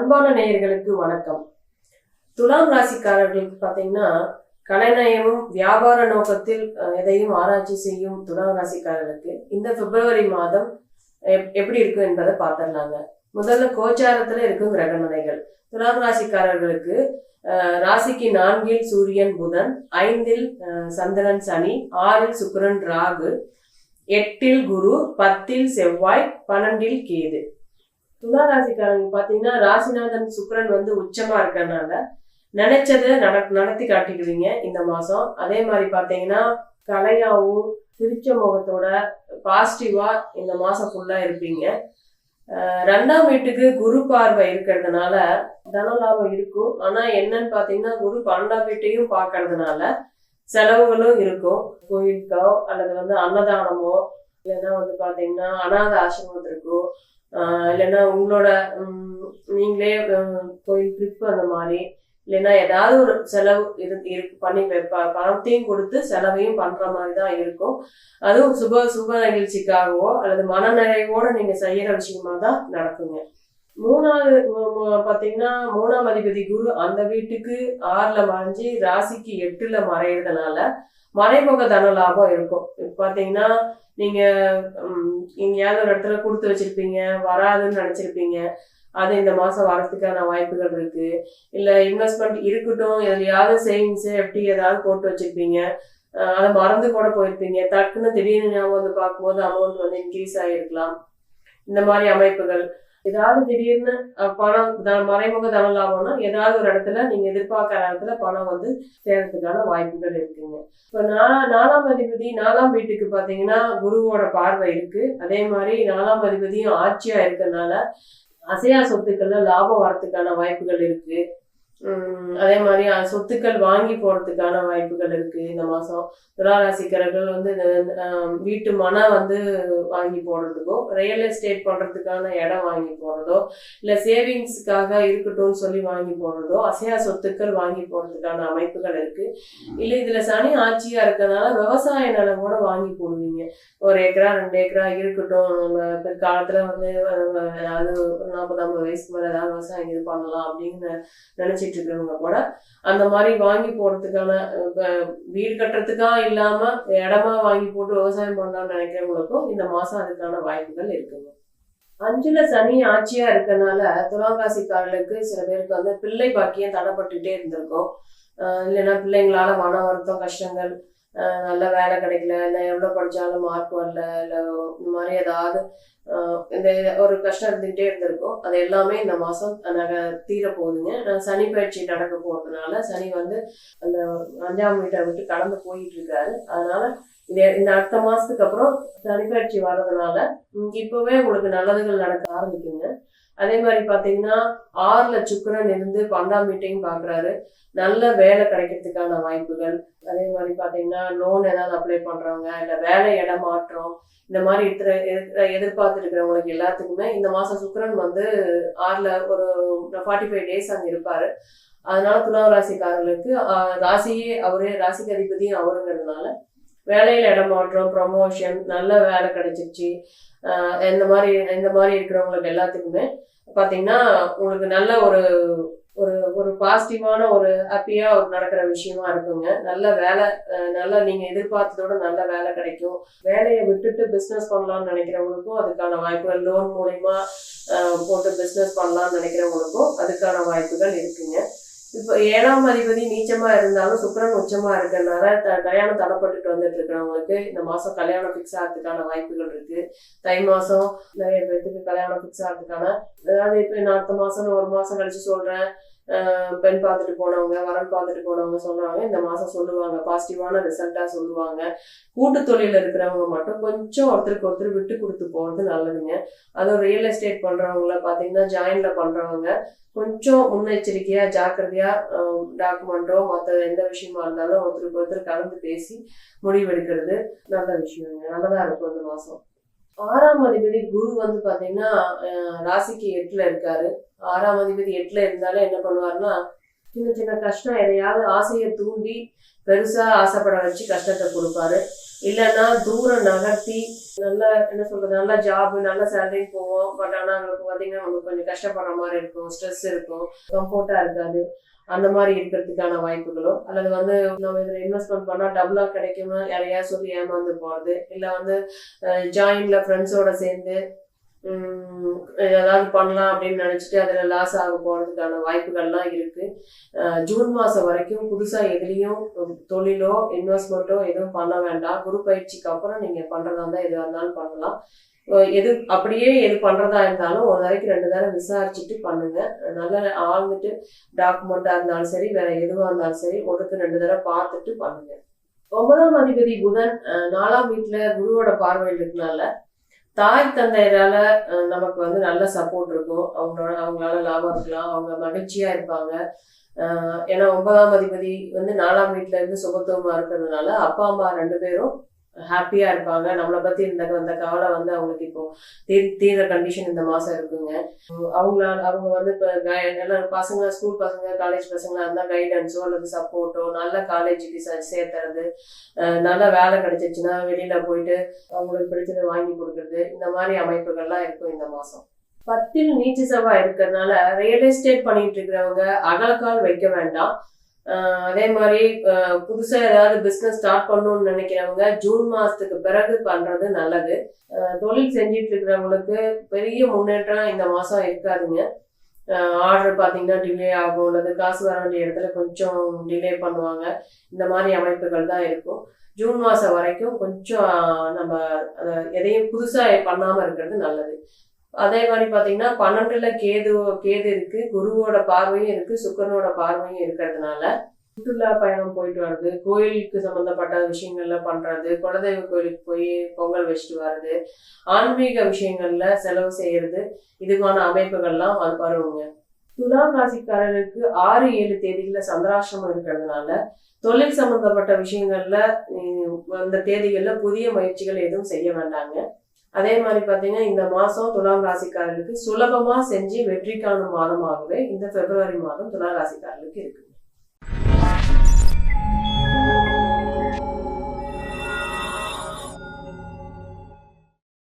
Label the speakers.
Speaker 1: அன்பான நேயர்களுக்கு வணக்கம். துலாம் ராசிக்காரர்களுக்கு பார்த்தீங்கன்னா, கலைநயமும் வியாபார நோக்கத்தில் எதையும் ஆராய்ச்சி செய்யும் துலாம் ராசிக்காரர்களுக்கு இந்த பிப்ரவரி மாதம் எப்படி இருக்கும் என்பதை பார்த்துடலாங்க. முதல்ல கோச்சாரத்துல இருக்கும் கிரகநிலைகள். துலாம் ராசிக்காரர்களுக்கு ராசிக்கு 4 சூரியன் புதன், 5 சந்திரன் சனி, 6 சுக்கிரன் ராகு, 8 குரு, 10 செவ்வாய், 12 கேது. துலா ராசிக்காரங்க பாத்தீங்கன்னா ராசிநாதன் சுக்கிரன் உச்சமா இருக்கறனால நினைச்சதை நடத்தி காட்டிடுவீங்க இந்த மாசம். அதே மாதிரி பாத்தீங்கன்னா கலையாவும் சிரிச்ச முகத்தோட பாசிட்டிவா இந்த மாசம் ஃபுல்லா இருப்பீங்க. 2ஆம் வீட்டுக்கு குரு பார்வை இருக்கிறதுனால தனலாபம் இருக்கும். ஆனா என்னன்னு பாத்தீங்கன்னா குரு 12ஆம் வீட்டையும் பாக்குறதுனால செலவுகளும் இருக்கும். கோயிலுக்கோ அல்லது அன்னதானமோ இல்லைன்னா பாத்தீங்கன்னா அநாத ஆசிரமத்திற்கோ இல்லைன்னா உங்களோட நீங்களே கோயில் ட்ரிப் அந்த மாதிரி இல்லைன்னா ஏதாவது ஒரு செலவு பண்ணி பணத்தையும் கொடுத்து செலவையும் பண்ற மாதிரி தான் இருக்கும். அதுவும் சுப நிகழ்ச்சிக்காகவோ அல்லது மனநிறைவோட நீங்க செய்யற விஷயமா தான் நடக்குங்க. 3ஆவது பாத்தீங்கன்னா 3ஆம் அதிபதி குரு அந்த வீட்டுக்கு 6ல மறைஞ்சு ராசிக்கு 8ல மறைகிறதுனால மறைமுக தன லாபம் இருக்கும். பாத்தீங்கன்னா நீங்க எங்கேயாவது ஒரு இடத்துல கொடுத்து வச்சிருப்பீங்க, வராதுன்னு நினைச்சிருப்பீங்க, அது இந்த மாசம் வரதுக்கான வாய்ப்புகள் இருக்கு. இல்ல இன்வெஸ்ட்மெண்ட் இருக்கட்டும், எதுலையாவது சேவிங்ஸ் எப்படி ஏதாவது போட்டு வச்சிருப்பீங்க, அதை மறந்து கூட போயிருப்பீங்க. டக்குன்னு திடீர்னு ஞாபகம் பார்க்கும்போது அமௌண்ட் இன்க்ரீஸ் ஆகிருக்கலாம். இந்த மாதிரி அமைப்புகள். ஏதாவது திடீர்னு பணம் மறைமுக தன லாபம்னா ஏதாவது ஒரு இடத்துல நீங்க எதிர்பார்க்கிற இடத்துல பணம் சேர்றதுக்கான வாய்ப்புகள் இருக்குங்க. இப்ப 4ஆம் அதிபதி 4ஆம் வீட்டுக்கு பாத்தீங்கன்னா குருவோட பார்வை இருக்கு. அதே மாதிரி 4ஆம் அதிபதியும் ஆட்சியா இருக்கிறதுனால அசையா சொத்துக்கள்ல லாபம் வரத்துக்கான வாய்ப்புகள் இருக்கு. அதே மாதிரி சொத்துக்கள் வாங்கி போறதுக்கான வாய்ப்புகள் இருக்கு இந்த மாசம். துளாராசிக்காரர்கள் வீட்டு மனை வாங்கி போடுறதுக்கோ ரியல் எஸ்டேட் பண்றதுக்கான இடம் வாங்கி போடுறதோ இல்ல சேவிங்ஸுக்காக இருக்கட்டும்னு சொல்லி வாங்கி போடுறதோ அசையா சொத்துக்கள் வாங்கி போடுறதுக்கான அமைப்புகள் இருக்கு. இல்ல இதுல சனி ஆட்சியா இருக்கிறதுனால விவசாய நிலம் கூட வாங்கி போடுவீங்க. 1 ஏக்கரா 2 ஏக்கரா இருக்கட்டும், நம்ம பிற்காலத்துல அது 40-50 வயசுக்கு மேல ஏதாவது விவசாயம் இது பண்ணலாம் அப்படின்னு நினைச்சிட்டு இருக்கிறவங்க கூட அந்த மாதிரி வாங்கி போறதுக்கான வீடு கட்டுறதுக்கா இல்லாம இடமா வாங்கி போட்டு விவசாயம் பண்ணலாம்னு நினைக்கிறவங்களுக்கும் இந்த மாசம் அதுக்கான வாய்ப்புகள் இருக்குங்க. 5ல சனி ஆட்சியா இருக்கனால துலாம் ராசிக்காரர்களுக்கு சில பேருக்கு பிள்ளை பாக்கியம் தடைப்பட்டுட்டே இருந்திருக்கும். இல்லைன்னா பிள்ளைங்களால மன வருத்தம், கஷ்டங்கள், நல்ல வேலை கிடைக்கல, இல்லை எவ்வளவு படிச்சாலும் மார்க் வரல, இல்லை இந்த மாதிரி ஏதாவது இந்த ஒரு கஷ்டம் இருந்துகிட்டே இருந்திருக்கும். அது எல்லாமே இந்த மாசம் தீர போகுதுங்க. சனி பயிற்சி நடக்க போறதுனால சனி அந்த 5ஆம் வீட்டை விட்டு கடந்து போயிட்டு இருக்காரு. அதனால இந்த அடுத்த மாசத்துக்கு அப்புறம் சனி பயிற்சி வர்றதுனால இப்பவே உங்களுக்கு நல்லதுகள் நடக்க ஆரம்பிக்குங்க. அதே மாதிரி பாத்தீங்கன்னா 6ல சுக்கிரன் இருந்து 12ஆம் வீட்டையும் பாக்குறாரு. நல்ல வேலை கிடைக்கிறதுக்கான வாய்ப்புகள். அதே மாதிரி பாத்தீங்கன்னா லோன் ஏதாவது அப்ளை பண்றவங்க இல்ல வேலை இடம் மாற்றம் இந்த மாதிரி எதிர்பார்த்து இருக்கிறவங்களுக்கு எல்லாத்துக்குமே இந்த மாசம் சுக்கிரன் 6ல ஒரு 45 டேஸ் அங்க இருப்பாரு. அதனால துலாம் ராசிக்காரர்களுக்கு ராசியே அவரே, ராசிக்கு அதிபதியும் அவருங்கிறதுனால வேலையில இடம் மாற்றம், ப்ரமோஷன், நல்ல வேலை கிடைச்சிருச்சு, இந்த மாதிரி இருக்கிறவங்களுக்கு எல்லாத்துக்குமே பாத்தீங்கன்னா உங்களுக்கு நல்ல ஒரு ஒரு பாசிட்டிவான ஒரு ஹாப்பியா நடக்கிற விஷயமா இருக்குங்க. நல்ல வேலை, நல்லா நீங்க எதிர்பார்த்ததோட நல்ல வேலை கிடைக்கும். வேலையை விட்டுட்டு பிசினஸ் பண்ணலாம்னு நினைக்கிறவங்களுக்கும் அதுக்கான வாய்ப்புகள், லோன் மூலமா போட்டு பிசினஸ் பண்ணலாம்னு நினைக்கிறவங்களுக்கும் அதுக்கான வாய்ப்புகள் இருக்குங்க. இப்போ 7ஆம் அதிபதி நீச்சமா இருந்தாலும் சுக்கிரன் உச்சமா இருக்கிறதுனால கல்யாணம் தடைப்பட்டுட்டு வந்துட்டு இருக்கிறவங்களுக்கு இந்த மாசம் கல்யாணம் பிக்ஸ் ஆகிறதுக்கான வாய்ப்புகள் இருக்கு. தை மாசம் நிறைய பேருக்கு கல்யாணம் பிக்ஸ் ஆகிறதுக்கான, அதாவது இப்ப நான் அடுத்த மாசம் 1 மாசம் கழிச்சு சொல்றேன், பெண் பார்த்துட்டு போனவங்க, வரன் பார்த்துட்டு போனவங்க சொல்றாங்க இந்த மாசம் சொல்லுவாங்க, பாசிட்டிவான ரிசல்ட்டா சொல்லுவாங்க. கூட்டு தொழில இருக்கிறவங்க மட்டும் கொஞ்சம் ஒருத்தருக்கு ஒருத்தர் விட்டு கொடுத்து போறது நல்லதுங்க. அதுவும் ரியல் எஸ்டேட் பண்றவங்கள பாத்தீங்கன்னா ஜாயின்ல பண்றவங்க கொஞ்சம் முன்னெச்சரிக்கையா ஜாக்கிரதையா டாக்குமெண்டோ மற்ற எந்த விஷயமா இருந்தாலும் ஒருத்தருக்கு ஒருத்தர் கலந்து பேசி முடிவெடுக்கிறது நல்ல விஷயங்க. நல்லதா இருக்கும் இந்த மாசம். 6ஆம் அதிபதி குரு பாத்தீங்கன்னா ராசிக்கு 8ல இருக்காரு. 6ஆம் அதிபதி 8ல இருந்தாலே என்ன பண்ணுவாருன்னா சின்ன சின்ன கஷ்டம், எதையாவது ஆசையை தூண்டி பெருசா ஆசைப்பட வச்சு கஷ்டத்தை கொடுப்பாரு. இல்லைன்னா தூரம் நகர்த்தி நல்ல என்ன சொல்றது, நல்ல ஜாப் நல்ல சேலரின்னு போவோம். பட் ஆனால் அவங்களுக்கு பார்த்தீங்கன்னா நமக்கு கொஞ்சம் கஷ்டப்படுற மாதிரி இருக்கும், ஸ்ட்ரெஸ் இருக்கும், கம்ஃபர்ட்டா இருக்காது. அந்த மாதிரி இருக்கிறதுக்கான வாய்ப்புகளோ, அல்லது நம்ம இதில் இன்வெஸ்ட்மெண்ட் பண்ணால் டபுளாக கிடைக்குமா யாரையா சொல்லி ஏமாந்து போகிறது, இல்லை ஜாயின்ல ஃப்ரெண்ட்ஸோட சேர்ந்து ஏதாவது பண்ணலாம் அப்படின்னு நினைச்சிட்டு அதுல லாஸ் ஆக போறதுக்கான வாய்ப்புகள்லாம் இருக்கு. ஜூன் மாசம் வரைக்கும் புதுசா எதுலயும் தொழிலோ இன்வெஸ்ட்மெண்ட்டோ எதுவும் பண்ண வேண்டாம். குரு பயிற்சிக்கு அப்புறம் நீங்க பண்றதா இருந்தா எதுவாக இருந்தாலும் பண்ணலாம். எது பண்றதா இருந்தாலும் ஒரு தடவைக்கு 2 தடவை விசாரிச்சுட்டு பண்ணுங்க. நல்லா ஆழ்ந்துட்டு டாக்குமெண்டா இருந்தாலும் சரி, வேற எதுவா இருந்தாலும் சரி, 1-2 தடவை பார்த்துட்டு பண்ணுங்க. 9ஆம் அதிபதி புதன் 4ஆம் வீட்டுல குருவோட பார்வையில் இருக்கனால தாய் தந்தையரால நமக்கு நல்ல சப்போர்ட் இருக்கும். அவங்களால லாபம் இருக்கலாம், அவங்க மகிழ்ச்சியா இருப்பாங்க. ஏன்னா 9ஆம் அதிபதி 4ஆம் வீட்டுல இருந்து சுபத்துவமா இருக்கிறதுனால அப்பா அம்மா 2 பேரும் ஹாப்பியா இருப்பாங்க. நம்மளை பத்தி இந்த கவலை அவங்களுக்கு இப்போ தீர கண்டிஷன் இந்த மாசம் இருக்குங்க. அவங்க இப்ப எல்லாரும் பசங்க, ஸ்கூல் பசங்க, காலேஜ் பசங்களா இருந்தா கைடன்ஸோ அல்லது சப்போர்ட்டோ, நல்ல காலேஜுக்கு சேர்த்துறது, நல்ல வேலை கிடைச்சிச்சுன்னா வெளியில போயிட்டு அவங்களுக்கு பிடிச்சதை வாங்கி கொடுக்கறது, இந்த மாதிரி அமைப்புகள்லாம் இருக்கும் இந்த மாசம். 10ல் நீச்ச செவ்வாய் இருக்கிறதுனால ரியல் எஸ்டேட் பண்ணிட்டு இருக்கிறவங்க அகலக்கால் வைக்க வேண்டாம். அதே மாதிரி புதுசா ஏதாவது பிசினஸ் ஸ்டார்ட் பண்ணணும்னு நினைக்கிறவங்க ஜூன் மாசத்துக்கு பிறகு பண்றது நல்லது. தொழில் செஞ்சிட்டு இருக்கிறவங்களுக்கு பெரிய முன்னேற்றம் இந்த மாசம் இருக்காதுங்க. ஆர்டர் பார்த்தீங்கன்னா டிலே ஆகும், அல்லது காசு வர வேண்டிய இடத்துல கொஞ்சம் டிலே பண்ணுவாங்க. இந்த மாதிரி அமைப்புகள் தான் இருக்கும். ஜூன் மாசம் வரைக்கும் கொஞ்சம் நம்ம எதையும் புதுசா பண்ணாம இருக்கிறது நல்லது. அதே மாதிரி பாத்தீங்கன்னா 12ல கேது இருக்கு, குருவோட பார்வையும் இருக்கு, சுக்கிரனோட பார்வையும் இருக்கிறதுனால சுற்றுலா பயணம் போயிட்டு வர்றது, கோயிலுக்கு சம்பந்தப்பட்ட விஷயங்கள்ல பண்றது, குலதெய்வ கோயிலுக்கு போய் பொங்கல் வச்சுட்டு வர்றது, ஆன்மீக விஷயங்கள்ல செலவு செய்யறது, இதுக்கான அமைப்புகள்லாம் வருவாங்க. துலாம் ராசிக்காரர்களுக்கு 6-7 தேதிகள்ல சந்திராசிரமம் இருக்கிறதுனால தொழில் சம்பந்தப்பட்ட விஷயங்கள்ல அந்த தேதிகள்ல புதிய முயற்சிகள் எதுவும் செய்ய வேண்டாங்க. அதே மாதிரி பாத்தீங்கன்னா இந்த மாசம் துலாம் ராசிக்காரர்களுக்கு சுலபமா செஞ்சு வெற்றி காணும் மாதமாகவே இந்த பிப்ரவரி மாதம் துலாம் ராசிக்காரர்களுக்கு இருக்கு.